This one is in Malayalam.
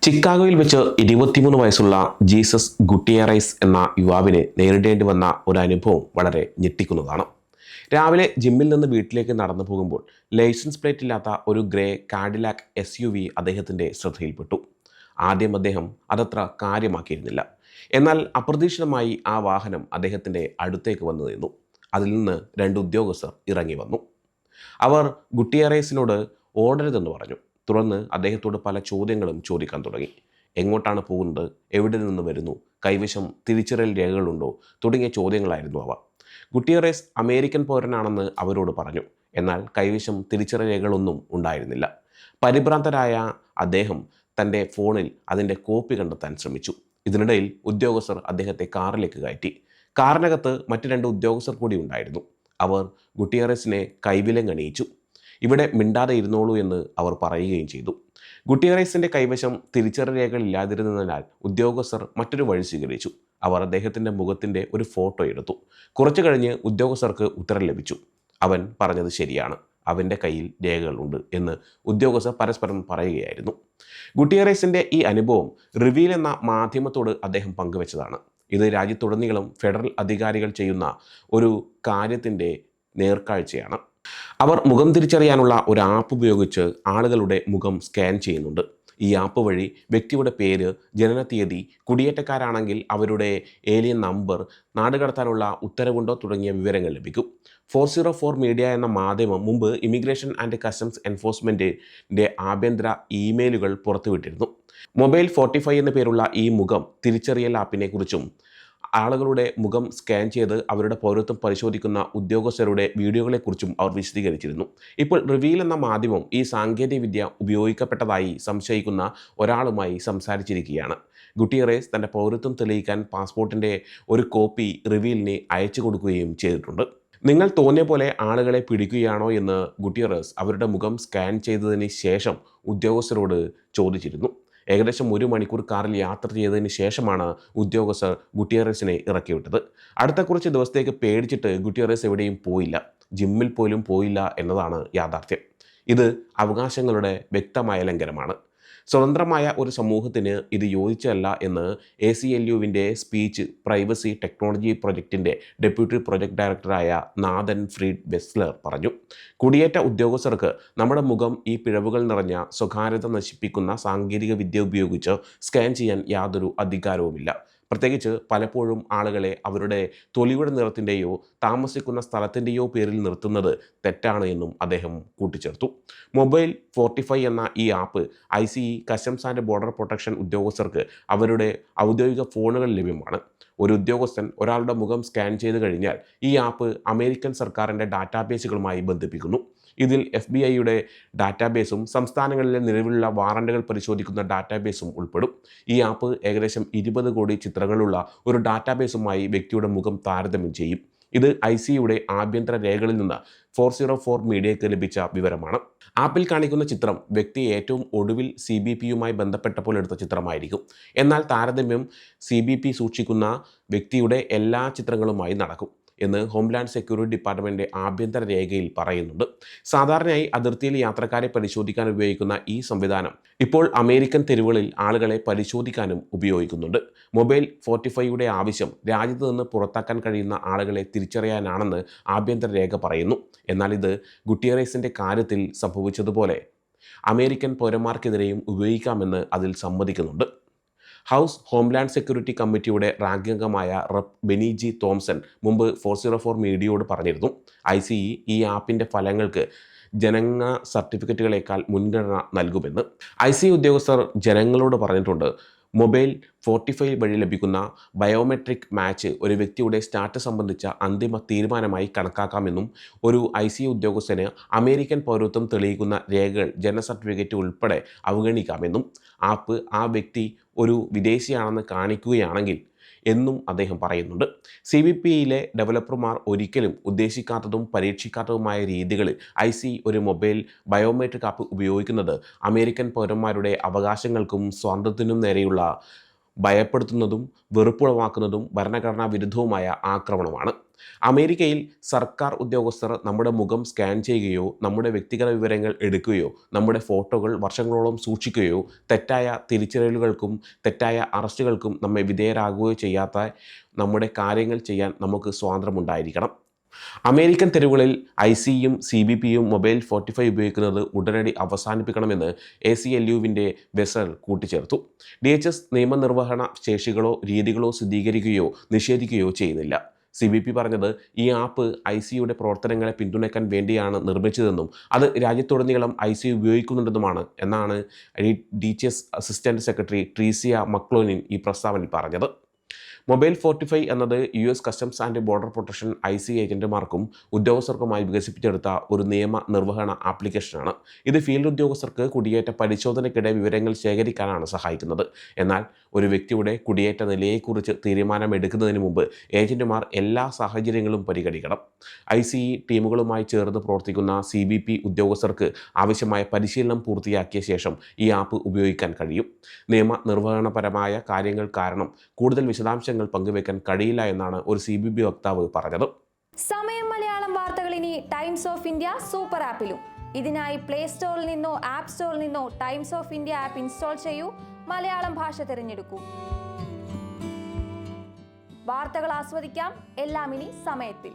ചിക്കാഗോയിൽ വെച്ച് 23 വയസ്സുള്ള ജീസസ് ഗുട്ടിയറൈസ് എന്ന യുവാവിന് നേരിടേണ്ടി വന്ന ഒരു അനുഭവം വളരെ ഞെട്ടിക്കുന്നതാണ്. രാവിലെ ജിമ്മിൽ നിന്ന് വീട്ടിലേക്ക് നടന്നു പോകുമ്പോൾ ലൈസൻസ് പ്ലേറ്റ് ഇല്ലാത്ത ഒരു ഗ്രേ കാഡിലാക് SUV അദ്ദേഹത്തിൻ്റെ ശ്രദ്ധയിൽപ്പെട്ടു. ആദ്യം അദ്ദേഹം അതത്ര കാര്യമാക്കിയിരുന്നില്ല. എന്നാൽ അപ്രതീക്ഷിതമായി ആ വാഹനം അദ്ദേഹത്തിൻ്റെ അടുത്തേക്ക് വന്നു നിന്നു. അതിൽ നിന്ന് 2 ഉദ്യോഗസ്ഥർ ഇറങ്ങി വന്നു. അവർ ഗുട്ടിയറൈസിനോട് ഓടരുതെന്ന് പറഞ്ഞു. തുടർന്ന് അദ്ദേഹത്തോട് പല ചോദ്യങ്ങളും ചോദിക്കാൻ തുടങ്ങി. എങ്ങോട്ടാണ് പോകുന്നത്, എവിടെ നിന്ന് വരുന്നു, കൈവശം തിരിച്ചറിയൽ രേഖകളുണ്ടോ തുടങ്ങിയ ചോദ്യങ്ങളായിരുന്നു അവ. ഗുട്ടിയറേസ് അമേരിക്കൻ പൗരനാണെന്ന് അവരോട് പറഞ്ഞു. എന്നാൽ കൈവശം തിരിച്ചറിയൽ രേഖകളൊന്നും ഉണ്ടായിരുന്നില്ല. പരിഭ്രാന്തരായ അദ്ദേഹം തൻ്റെ ഫോണിൽ അതിൻ്റെ കോപ്പി കണ്ടെത്താൻ ശ്രമിച്ചു. ഇതിനിടയിൽ ഉദ്യോഗസ്ഥർ അദ്ദേഹത്തെ കാറിലേക്ക് കയറ്റി. കാറിനകത്ത് മറ്റ് 2 ഉദ്യോഗസ്ഥർ കൂടി ഉണ്ടായിരുന്നു. അവർ ഗുട്ടിയറേസിനെ കൈവിലങ്ങണിയിച്ചു. ഇവിടെ മിണ്ടാതെ ഇരുന്നോളൂ എന്ന് അവർ പറയുകയും ചെയ്തു. ഗുട്ടിയറൈസിൻ്റെ കൈവശം തിരിച്ചറിയൽ രേഖകൾ ഇല്ലാതിരുന്നതിനാൽ ഉദ്യോഗസ്ഥർ മറ്റൊരു വഴി സ്വീകരിച്ചു. അവർ അദ്ദേഹത്തിൻ്റെ മുഖത്തിൻ്റെ ഒരു ഫോട്ടോ എടുത്തു. കുറച്ചു കഴിഞ്ഞ് ഉദ്യോഗസ്ഥർക്ക് ഉത്തരം ലഭിച്ചു. അവൻ പറഞ്ഞത് ശരിയാണ്, അവൻ്റെ കയ്യിൽ രേഖകളുണ്ട് എന്ന് ഉദ്യോഗസ്ഥർ പരസ്പരം പറയുകയായിരുന്നു. ഗുട്ടിയറൈസിൻ്റെ ഈ അനുഭവം റിവീൽ എന്ന മാധ്യമത്തോട് അദ്ദേഹം പങ്കുവച്ചതാണ്. ഇത് രാജ്യത്തുടനീളം ഫെഡറൽ അധികാരികൾ ചെയ്യുന്ന ഒരു കാര്യത്തിൻ്റെ നേർക്കാഴ്ചയാണ്. അവർ മുഖം തിരിച്ചറിയാനുള്ള ഒരു ആപ്പ് ഉപയോഗിച്ച് ആളുകളുടെ മുഖം സ്കാൻ ചെയ്യുന്നുണ്ട്. ഈ ആപ്പ് വഴി വ്യക്തിയുടെ പേര്, ജനനത്തീയതി, കുടിയേറ്റക്കാരാണെങ്കിൽ അവരുടെ ഏലിയൻ നമ്പർ, നാടുകടത്താനുള്ള ഉത്തരവുണ്ടോ തുടങ്ങിയ വിവരങ്ങൾ ലഭിക്കും. 404 മീഡിയ എന്ന മാധ്യമം മുമ്പ് ഇമിഗ്രേഷൻ ആൻഡ് കസ്റ്റംസ് എൻഫോഴ്സ്മെൻറ്റിൻ്റെ ആഭ്യന്തര ഇമെയിലുകൾ പുറത്തുവിട്ടിരുന്നു. മൊബൈൽ 45 എന്ന പേരുള്ള ഈ മുഖം തിരിച്ചറിയൽ ആപ്പിനെക്കുറിച്ചും ആളുകളുടെ മുഖം സ്കാൻ ചെയ്ത് അവരുടെ പൗരത്വം പരിശോധിക്കുന്ന ഉദ്യോഗസ്ഥരുടെ വീഡിയോകളെക്കുറിച്ചും അവർ വിശദീകരിച്ചിരുന്നു. ഇപ്പോൾ റിവീൽ എന്ന മാധ്യമം ഈ സാങ്കേതികവിദ്യ ഉപയോഗിക്കപ്പെട്ടതായി സംശയിക്കുന്ന ഒരാളുമായി സംസാരിച്ചിരിക്കുകയാണ്. ഗുട്ടിയറേസ് തൻ്റെ പൗരത്വം തെളിയിക്കാൻ പാസ്പോർട്ടിൻ്റെ ഒരു കോപ്പി റിവീലിന് അയച്ചു കൊടുക്കുകയും ചെയ്തിട്ടുണ്ട്. നിങ്ങൾ തോന്നിയ പോലെ ആളുകളെ പിടിക്കുകയാണോ എന്ന് ഗുട്ടിയറേസ് അവരുടെ മുഖം സ്കാൻ ചെയ്തതിന് ശേഷം ഉദ്യോഗസ്ഥരോട് ചോദിച്ചിരുന്നു. ഏകദേശം 1 മണിക്കൂർ കാറിൽ യാത്ര ചെയ്തതിന് ശേഷമാണ് ഉദ്യോഗസ്ഥർ ഗുട്ടിയറേസിനെ ഇറക്കിവിട്ടത്. അടുത്ത കുറച്ച് ദിവസത്തേക്ക് പേടിച്ചിട്ട് ഗുട്ടിയറേസ് എവിടെയും പോയില്ല, ജിമ്മിൽ പോലും പോയില്ല എന്നതാണ് യാഥാർത്ഥ്യം. ഇത് അവകാശങ്ങളുടെ വ്യക്തമായ ലംഘനമാണ്. സ്വതന്ത്രമായ ഒരു സമൂഹത്തിന് ഇത് യോജിച്ചല്ല എന്ന് ACLUവിൻ്റെ സ്പീച്ച് പ്രൈവസി ടെക്നോളജി പ്രൊജക്റ്റിൻ്റെ ഡെപ്യൂട്ടി പ്രൊജക്ട് ഡയറക്ടറായ നാഥൻ ഫ്രീഡ് വെസ്ലർ പറഞ്ഞു. കുടിയേറ്റ ഉദ്യോഗസ്ഥർക്ക് നമ്മുടെ മുഖം ഈ പിഴവുകൾ നിറഞ്ഞ സ്വകാര്യത നശിപ്പിക്കുന്ന സാങ്കേതിക വിദ്യ ഉപയോഗിച്ച് സ്കാൻ ചെയ്യാൻ യാതൊരു അധികാരവുമില്ല. പ്രത്യേകിച്ച് പലപ്പോഴും ആളുകളെ അവരുടെ തൊലിയുടെ നിറത്തിൻ്റെയോ താമസിക്കുന്ന സ്ഥലത്തിൻ്റെയോ പേരിൽ നിർത്തുന്നത് തെറ്റാണ് എന്നും അദ്ദേഹം കൂട്ടിച്ചേർത്തു. മൊബൈൽ 45 എന്ന ഈ app ICE customs and border protection ഉദ്യോഗസ്ഥർക്ക് അവരുടെ ഔദ്യോഗിക ഫോണുകൾ ലഭ്യമാണ്. ഒരു ഉദ്യോഗസ്ഥൻ ഒരാളുടെ മുഖം സ്കാൻ ചെയ്ത് കഴിഞ്ഞാൽ ഈ ആപ്പ് അമേരിക്കൻ സർക്കാരിൻ്റെ ഡാറ്റാബേസുകളുമായി ബന്ധിപ്പിക്കുന്നു. ഇതിൽ FBI-യുടെ ഡാറ്റാബേസും സംസ്ഥാനങ്ങളിലെ നിലവിലുള്ള വാറണ്ടുകൾ പരിശോധിക്കുന്ന ഡാറ്റാബേസും ഉൾപ്പെടും. ഈ ആപ്പ് ഏകദേശം 20 കോടി ചിത്രങ്ങളുള്ള ഒരു ഡാറ്റാബേസുമായി വ്യക്തിയുടെ മുഖം താരതമ്യം ചെയ്യും. ഇത് ICEയുടെ ആഭ്യന്തര രേഖകളിൽ നിന്ന് 404 മീഡിയയ്ക്ക് ലഭിച്ച വിവരമാണ്. ആപ്പിൽ കാണിക്കുന്ന ചിത്രം വ്യക്തി ഏറ്റവും ഒടുവിൽ CBPയുമായി ബന്ധപ്പെട്ടപ്പോൾ എടുത്ത ചിത്രമായിരിക്കും. എന്നാൽ താരതമ്യം CBP സൂക്ഷിക്കുന്ന വ്യക്തിയുടെ എല്ലാ ചിത്രങ്ങളുമായി നടക്കും എന്ന് ഹോംലാൻഡ് സെക്യൂരിറ്റി ഡിപ്പാർട്ട്മെൻറ്റിൻ്റെ ആഭ്യന്തര രേഖയിൽ പറയുന്നുണ്ട്. സാധാരണയായി അതിർത്തിയിൽ യാത്രക്കാരെ പരിശോധിക്കാൻ ഉപയോഗിക്കുന്ന ഈ സംവിധാനം ഇപ്പോൾ അമേരിക്കൻ തെരുവുകളിൽ ആളുകളെ പരിശോധിക്കാനും ഉപയോഗിക്കുന്നുണ്ട്. മൊബൈൽ 45യുടെ ആവശ്യം രാജ്യത്ത് നിന്ന് പുറത്താക്കാൻ കഴിയുന്ന ആളുകളെ തിരിച്ചറിയാനാണെന്ന് ആഭ്യന്തര രേഖ പറയുന്നു. എന്നാൽ ഇത് ഗുട്ടിയറേസിൻ്റെ കാര്യത്തിൽ സംഭവിച്ചതുപോലെ അമേരിക്കൻ പൗരന്മാർക്കെതിരെയും ഉപയോഗിക്കാമെന്ന് അതിൽ സമ്മതിക്കുന്നുണ്ട്. ഹൗസ് ഹോംലാൻഡ് സെക്യൂരിറ്റി കമ്മിറ്റിയുടെ റാങ്കിംഗ് അംഗമായ റെപ്പ് ബെനി ജി തോംസൺ മുമ്പ് 404 മീഡിയയോട് പറഞ്ഞിരുന്നു, ICE ഈ ആപ്പിൻ്റെ ഫലങ്ങൾക്ക് ജനന സർട്ടിഫിക്കറ്റുകളേക്കാൾ മുൻഗണന നൽകുമെന്ന്. ICE ഉദ്യോഗസ്ഥർ ജനങ്ങളോട് പറഞ്ഞിട്ടുണ്ട്, മൊബൈൽ 45 വഴി ലഭിക്കുന്ന ബയോമെട്രിക് മാച്ച് ഒരു വ്യക്തിയുടെ സ്റ്റാറ്റസ് സംബന്ധിച്ച അന്തിമ തീരുമാനമായി കണക്കാക്കാമെന്നും ഒരു ICE ഉദ്യോഗസ്ഥന് അമേരിക്കൻ പൗരത്വം തെളിയിക്കുന്ന രേഖകൾ, ജനന സർട്ടിഫിക്കറ്റ് ഉൾപ്പെടെ അവഗണിക്കാമെന്നും ആപ്പ് ആ വ്യക്തി ഒരു വിദേശിയാണെന്ന് കാണിക്കുകയാണെങ്കിൽ എന്നും അദ്ദേഹം പറയുന്നുണ്ട്. CBPയിലെ ഡെവലപ്പർമാർ ഒരിക്കലും ഉദ്ദേശിക്കാത്തതും പരീക്ഷിക്കാത്തതുമായ രീതികളിൽ ICE ഒരു മൊബൈൽ ബയോമെട്രിക് ആപ്പ് ഉപയോഗിക്കുന്നത് അമേരിക്കൻ പൗരന്മാരുടെ അവകാശങ്ങൾക്കും സ്വാതന്ത്ര്യത്തിനും നേരെയുള്ള ഭയപ്പെടുത്തുന്നതും വെറുപ്പുളവാക്കുന്നതും ഭരണഘടനാ വിരുദ്ധവുമായ ആക്രമണമാണ്. അമേരിക്കയിൽ സർക്കാർ ഉദ്യോഗസ്ഥർ നമ്മുടെ മുഖം സ്കാൻ ചെയ്യുകയോ നമ്മുടെ വ്യക്തിഗത വിവരങ്ങൾ എടുക്കുകയോ നമ്മുടെ ഫോട്ടോകൾ വർഷങ്ങളോളം സൂക്ഷിക്കുകയോ തെറ്റായ തിരിച്ചറിയലുകൾക്കും തെറ്റായ അറസ്റ്റുകൾക്കും നമ്മെ വിധേയരാകുകയോ ചെയ്യാത്ത നമ്മുടെ കാര്യങ്ങൾ ചെയ്യാൻ നമുക്ക് സ്വാതന്ത്ര്യമുണ്ടായിരിക്കണം. അമേരിക്കൻ തെരുവുകളിൽ ICയും CBPയും മൊബൈൽ 45 ഉപയോഗിക്കുന്നത് ഉടനടി അവസാനിപ്പിക്കണമെന്ന് ACLUവിൻ്റെ വെസൽ കൂട്ടിച്ചേർത്തു. DHS നിയമനിർവഹണ ശേഷികളോ രീതികളോ സ്ഥിരീകരിക്കുകയോ നിഷേധിക്കുകയോ ചെയ്യുന്നില്ല. CBP പറഞ്ഞത് ഈ ആപ്പ് ICയുടെ പ്രവർത്തനങ്ങളെ പിന്തുണയ്ക്കാൻ വേണ്ടിയാണ് നിർമ്മിച്ചതെന്നും അത് രാജ്യത്തുടനീളം IC ഉപയോഗിക്കുന്നുണ്ടെന്നുമാണ് എന്നാണ് DHS അസിസ്റ്റന്റ് സെക്രട്ടറി ട്രീസിയ മക്ലോനിൻ ഈ പ്രസ്താവനയിൽ പറഞ്ഞത്. മൊബൈൽ 45 എന്നത് US customs and border protection IC ഏജന്റുമാർക്കും ഉദ്യോഗസ്ഥർക്കുമായി വികസിപ്പിച്ചെടുത്ത ഒരു നിയമ നിർവഹണ ആപ്ലിക്കേഷനാണ്. ഇത് ഫീൽഡ് ഉദ്യോഗസ്ഥർക്ക് കുടിയേറ്റ പരിശോധനയ്ക്കിടെ വിവരങ്ങൾ ശേഖരിക്കാനാണ് സഹായിക്കുന്നത്. എന്നാൽ ഒരു വ്യക്തിയുടെ കുടിയേറ്റ നിലയെക്കുറിച്ച് തീരുമാനമെടുക്കുന്നതിന് മുമ്പ് ഏജന്റുമാർ എല്ലാ സാഹചര്യങ്ങളും പരിഗണിക്കണം. ICE ടീമുകളുമായി ചേർന്ന് പ്രവർത്തിക്കുന്ന CBP ഉദ്യോഗസ്ഥർക്ക് ആവശ്യമായ പരിശീലനം പൂർത്തിയാക്കിയ ശേഷം ഈ ആപ്പ് ഉപയോഗിക്കാൻ കഴിയും. നിയമനിർവഹണപരമായ കാര്യങ്ങൾ കാരണം കൂടുതൽ വിശദാംശങ്ങൾ പങ്കുവെക്കാൻ കഴിയില്ല എന്നാണ് ഒരു CBP വക്താവ് പറഞ്ഞത്. സമയം മലയാളം വാർത്തകൾ ഇനി ടൈംസ് ഓഫ് ഇന്ത്യ സൂപ്പർ ആപ്പിലും. ഇതിനായി പ്ലേ സ്റ്റോറിൽ നിന്നോ ആപ്പ് സ്റ്റോറിൽ നിന്നോ times of India app install ചെയ്യൂ. മലയാളം ഭാഷ തിരഞ്ഞെടുക്കൂ. വാർത്തകൾ ആസ്വദിക്കാം. എല്ലാം ഇനി സമയത്തിൽ.